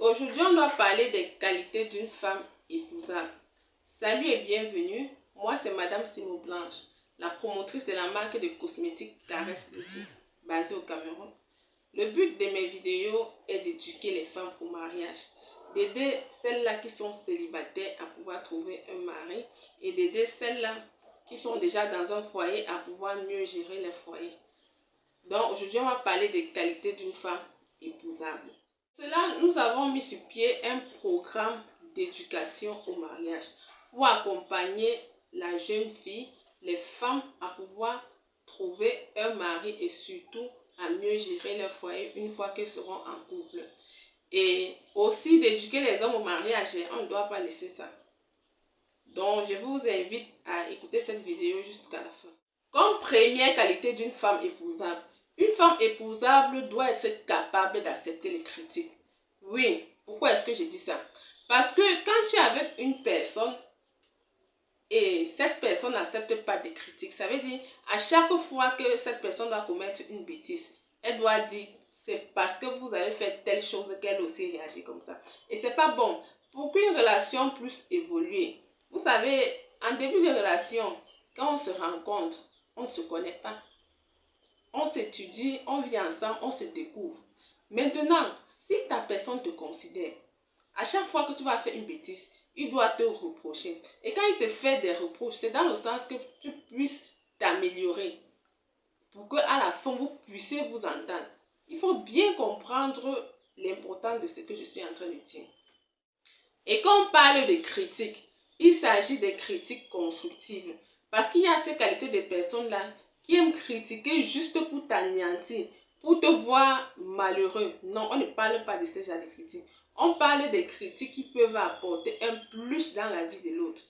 Aujourd'hui, on doit parler des qualités d'une femme épousable. Salut et bienvenue. Moi, c'est Madame Simo Blanche, la promotrice de la marque de cosmétiques Caresse Beauty, basée au Cameroun. Le but de mes vidéos est d'éduquer les femmes au mariage, d'aider celles-là qui sont célibataires à pouvoir trouver un mari et d'aider celles-là qui sont déjà dans un foyer à pouvoir mieux gérer les foyers. Donc, aujourd'hui, on va parler des qualités d'une femme épousable. Pour cela, nous avons mis sur pied un programme d'éducation au mariage pour accompagner la jeune fille, les femmes à pouvoir trouver un mari et surtout à mieux gérer leur foyer une fois qu'elles seront en couple. Et aussi d'éduquer les hommes au mariage, on ne doit pas laisser ça. Donc, je vous invite à écouter cette vidéo jusqu'à la fin. Comme première qualité d'une femme épousable, une femme épousable doit être capable d'accepter les critiques. Oui, pourquoi est-ce que je dis ça? Parce que quand tu es avec une personne et cette personne n'accepte pas des critiques, ça veut dire à chaque fois que cette personne doit commettre une bêtise, elle doit dire c'est parce que vous avez fait telle chose qu'elle aussi réagit comme ça. Et c'est pas bon. Pour qu'une relation puisse évoluer, vous savez, en début de relation, quand on se rencontre, on ne se connaît pas. On s'étudie, on vit ensemble, on se découvre. Maintenant, si ta personne te considère, à chaque fois que tu vas faire une bêtise, il doit te reprocher. Et quand il te fait des reproches, c'est dans le sens que tu puisses t'améliorer. Pour qu'à la fin, vous puissiez vous entendre. Il faut bien comprendre l'importance de ce que je suis en train de dire. Et quand on parle de critiques, il s'agit de critiques constructives. Parce qu'il y a ces qualités de personnes-là qui aiment critiquer juste pour t'anéantir, pour te voir malheureux. Non, on ne parle pas de ce genre de critiques. On parle des critiques qui peuvent apporter un plus dans la vie de l'autre.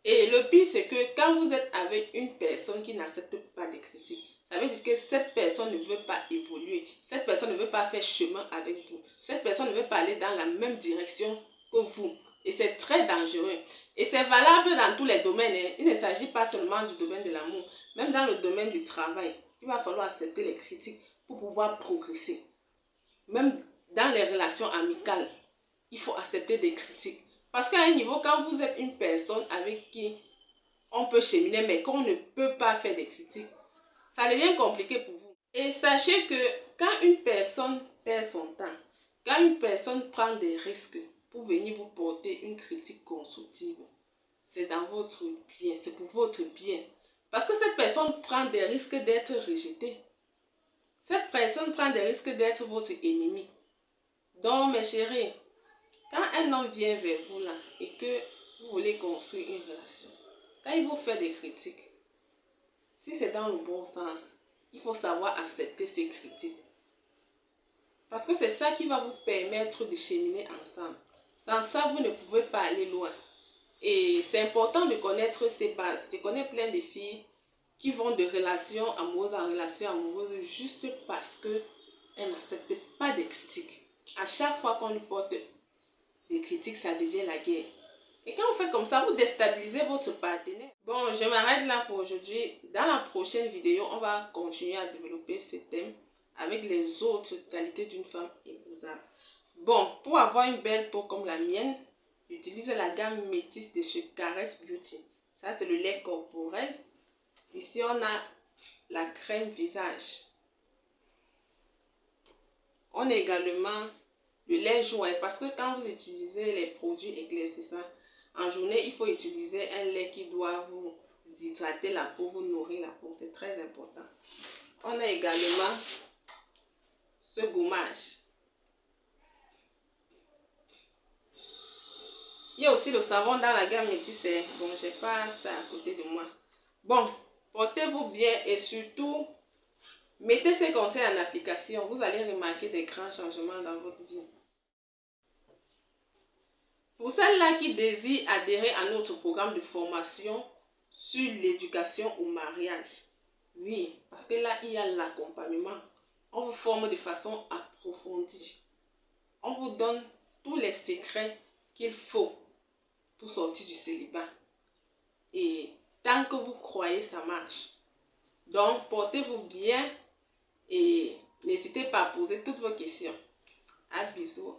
Et le pire, c'est que quand vous êtes avec une personne qui n'accepte pas de critiques, ça veut dire que cette personne ne veut pas évoluer. Cette personne ne veut pas faire chemin avec vous. Cette personne ne veut pas aller dans la même direction que vous. Et c'est très dangereux. Et c'est valable dans tous les domaines. Il ne s'agit pas seulement du domaine de l'amour. Même dans le domaine du travail, il va falloir accepter les critiques pour pouvoir progresser. Même dans les relations amicales, il faut accepter des critiques. Parce qu'à un niveau, quand vous êtes une personne avec qui on peut cheminer, mais qu'on ne peut pas faire des critiques, ça devient compliqué pour vous. Et sachez que quand une personne perd son temps, quand une personne prend des risques pour venir vous porter une critique constructive, c'est dans votre bien, c'est pour votre bien. Parce que cette personne prend des risques d'être rejetée. Cette personne prend des risques d'être votre ennemi. Donc, mes chéris, quand un homme vient vers vous là et que vous voulez construire une relation, quand il vous fait des critiques, si c'est dans le bon sens, il faut savoir accepter ces critiques. Parce que c'est ça qui va vous permettre de cheminer ensemble. Sans ça, vous ne pouvez pas aller loin. Et c'est important de connaître ces bases. Je connais plein de filles qui vont de relation amoureuse en relation amoureuse juste parce qu'elles n'acceptent pas de critiques. À chaque fois qu'on lui porte des critiques, ça devient la guerre. Et quand vous faites comme ça, vous déstabilisez votre partenaire. Bon, je m'arrête là pour aujourd'hui. Dans la prochaine vidéo, on va continuer à développer ce thème avec les autres qualités d'une femme épousable. Bon, pour avoir une belle peau comme la mienne, j'utilise la gamme Métis de chez Caresse Beauty. Ça, c'est le lait corporel. Ici, on a la crème visage. On a également le lait joint, parce que quand vous utilisez les produits éclaircissants, en journée, il faut utiliser un lait qui doit vous hydrater la peau, vous nourrir la peau. C'est très important. On a également ce gommage. Il y a aussi le savon dans la gamme Métis. Bon, je n'ai pas ça à côté de moi. Bon, portez-vous bien et surtout, mettez ces conseils en application. Vous allez remarquer des grands changements dans votre vie. Pour celles-là qui désirent adhérer à notre programme de formation sur l'éducation au mariage, oui, parce que là, il y a l'accompagnement. On vous forme de façon approfondie. On vous donne tous les secrets qu'il faut pour sortir du célibat. Et tant que vous croyez, ça marche. Donc, portez-vous bien et n'hésitez pas à poser toutes vos questions. À bisous.